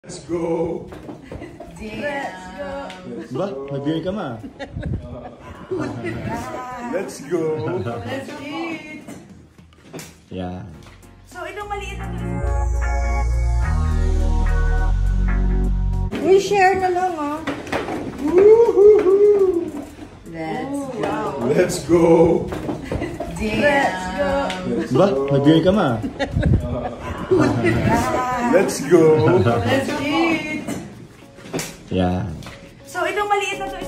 Let's go! Let's go! Ba? Nag-beer ka ma? Let's go! Let's eat! Yeah. So, itong maliit na to. We share na lang, ah. Let's go! Let's go! Let's go! Ba? Nag-beer ka ma? Let's go! Let's eat! Yeah. So, itong maliit na to is...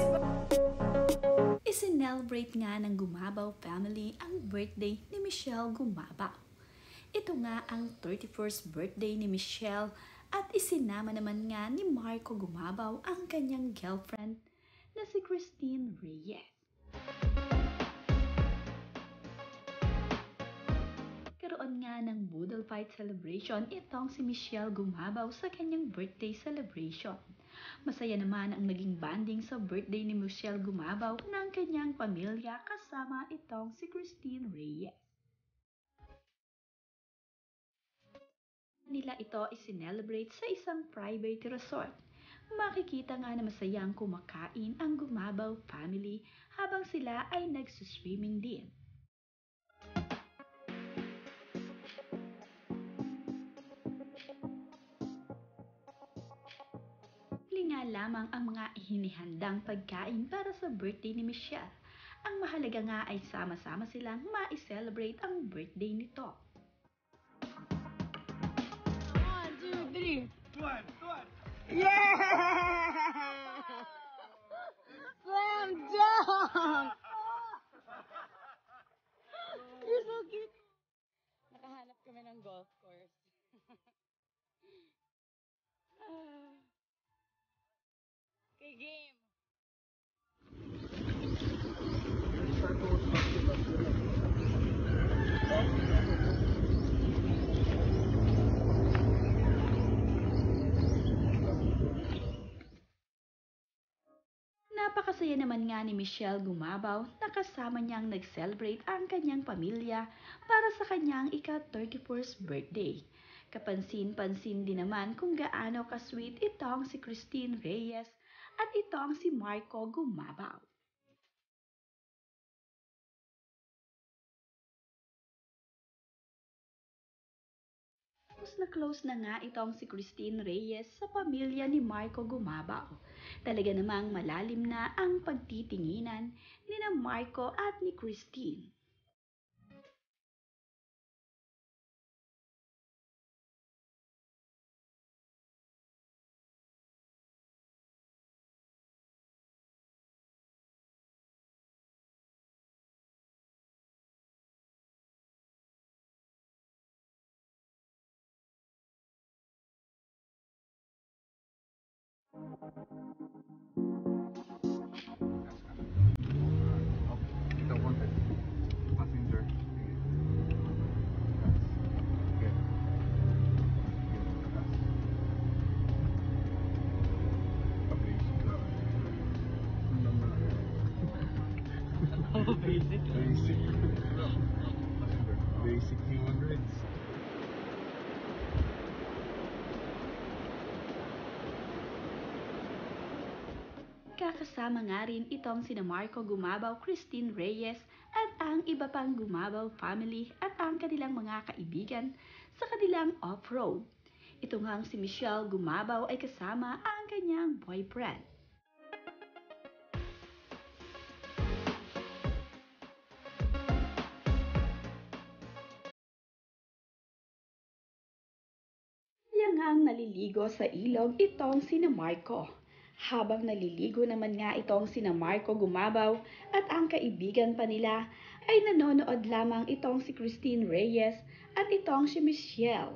Isinelebrate nga ng Gumabaw family ang birthday ni Michelle Gumabaw. Ito nga ang 31st birthday ni Michelle at isinama naman nga ni Marco Gumabaw ang kanyang girlfriend na si Christine Reyes. Karoon nga ng Boodle Fight celebration itong si Michelle Gumabaw sa kanyang birthday celebration. Masaya naman ang naging banding sa birthday ni Michelle Gumabaw ng kanyang pamilya kasama itong si Christine Reyes. Nila ito isinelebrate sa isang private resort. Makikita nga na masayang kumakain ang Gumabaw family habang sila ay nagsuswimming din. Nga lamang ang mga hinihandang pagkain para sa birthday ni Michelle. Ang mahalaga nga ay sama-sama silang ma-celebrate ang birthday nito. 1, 2, 3. Yeah! Slam dunk! You're so cute. Nakahanap kami ng golf course. Okay, game. Napakasaya naman nga ni Michelle Gumabaw na kasama niyang nag-celebrate ang kanyang pamilya para sa kanyang ika-31st birthday. Kapansin-pansin din naman kung gaano ka-sweet itong si Christine Reyes at itong si Marco Gumabaw. Close na nga itong si Christine Reyes sa pamilya ni Marco Gumabaw. Talaga namang malalim na ang pagtitinginan ni na Marco at ni Christine. Basic human rights. Kakasama nga rin itong sina Marco Gumabaw, Christine Reyes at ang iba pang Gumabaw family at ang kanilang mga kaibigan sa kanilang off-road. Ito ngang si Michelle Gumabaw ay kasama ang kanyang boyfriend. Yang ngang naliligo sa ilog itong sina Marco. Habang naliligo naman nga itong sina Marco Gumabaw at ang kaibigan pa nila ay nanonood lamang itong si Christine Reyes at itong si Michelle.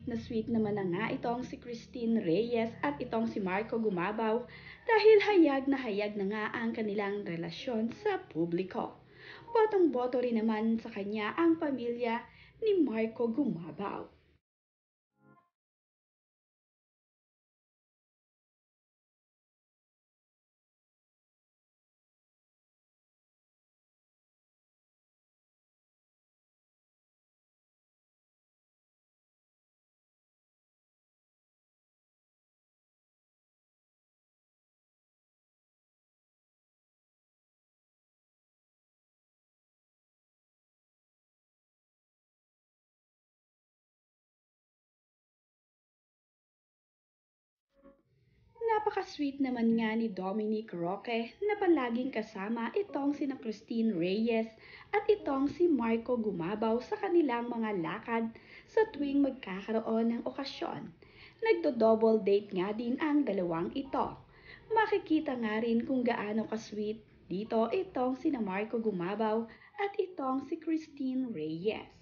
Na sweet naman na nga itong si Christine Reyes at itong si Marco Gumabaw dahil hayag na nga ang kanilang relasyon sa publiko. Botong-boto rin naman sa kanya ang pamilya ni Marco Gumabaw. Napaka-sweet naman nga ni Dominic Roque na palaging kasama itong sina Christine Reyes at itong si Marco Gumabaw sa kanilang mga lakad sa tuwing magkakaroon ng okasyon. Nagdo-double date nga din ang dalawang ito. Makikita nga rin kung gaano ka-sweet dito itong sina Marco Gumabaw at itong si Christine Reyes.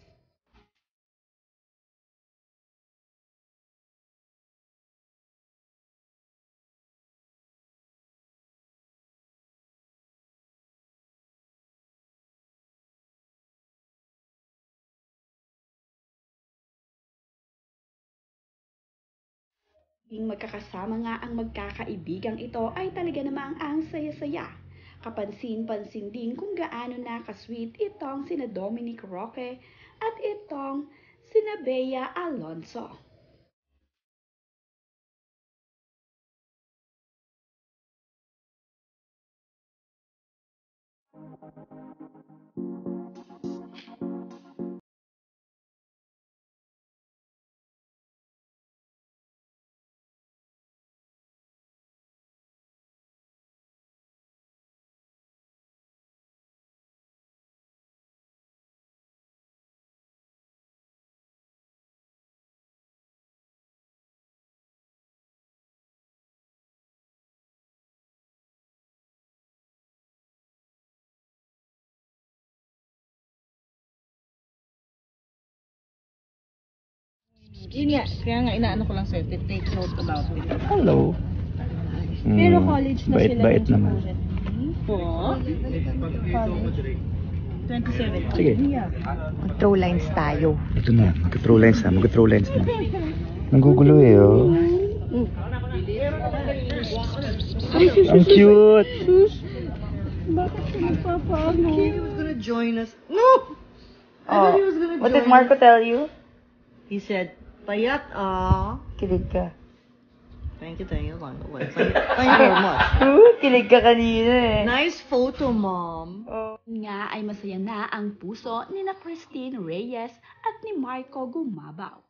Tuwing magkakasama nga ang magkakaibigang ito ay talaga namang ang saya-saya. Kapansin-pansin din kung gaano nakasweet itong sina Dominic Roque at itong sina Bea Alonso. Yun nga, kaya nga inaano ko lang sa'yo, take note about it. Hello. Pero college na sila. Bait naman. Po? 27. Sige. Throw lines tayo. Ito na, mag-throw lines na, mag-throw lines na. Nanggugulo eh, oh. Ang cute! He was gonna join us. No! I thought he was gonna What join did Marco us. tell you? He said, payat Kilig ka. Thank you. Thank you very much. Kilig ka kanina eh. Nice photo, Mom. Nga ay masaya na ang puso ni na Christine Reyes at ni Marco Gumabaw.